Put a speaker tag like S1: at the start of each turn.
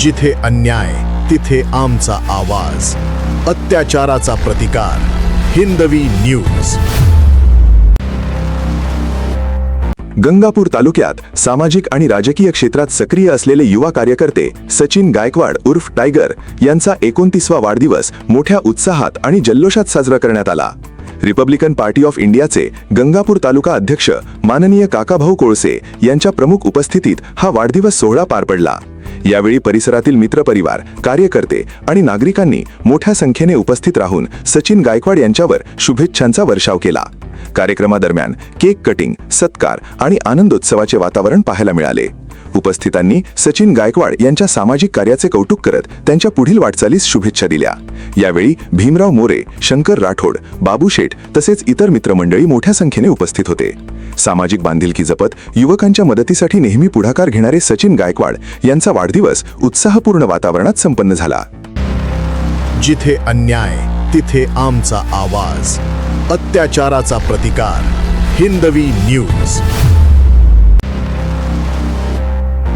S1: जिथे अन्याय तिथे आमचा आवाज, अत्याचाराचा प्रतिकार. हिंदवी न्यूज.
S2: गंगापूर तालुक्यात सामाजिक आणि राजकीय क्षेत्रात सक्रिय असलेले युवा कार्यकर्ते सचिन गायकवाड उर्फ टायगर यांचा 29वा वाढदिवस मोठ्या उत्साहात आणि जल्लोषात साजरा करण्यात आला. रिपब्लिकन पार्टी ऑफ इंडियाचे गंगापूर तालुका अध्यक्ष माननीय काकाभाऊ कोळसे यांच्या प्रमुख उपस्थितीत हा वाढदिवस सोहळा पार पडला. यावेळी परिसरातील मित्रपरिवार, कार्यकर्ते आणि नागरिकांनी मोठ्या संख्येने उपस्थित राहून सचिन गायकवाड यांच्यावर शुभेच्छांचा वर्षाव केला. कार्यक्रमादरम्यान केक कटिंग, सत्कार आणि आनंदोत्सवाचे वातावरण पाहायला मिळाले. उपस्थितांनी सचिन गायकवाड यांच्या सामाजिक कार्याचे कौतुक करत त्यांच्या पुढील वाटचालीस शुभेच्छा दिल्या. यावेळी भीमराव मोरे, शंकर राठोड, बाबू शेठ तसेच इतर मित्रमंडळी मोठ्या संख्येने उपस्थित होते. सामाजिक बांधिलकी जपत युवकांच्या मदतीसाठी नेहमी पुढाकार घेणारे सचिन गायकवाड यांचा वाढदिवस उत्साहपूर्ण वातावरणात संपन्न झाला.
S1: जिथे अन्याय तिथे आमचा आवाज, अत्याचाराचा प्रतिकार. हिंदवी न्यूज.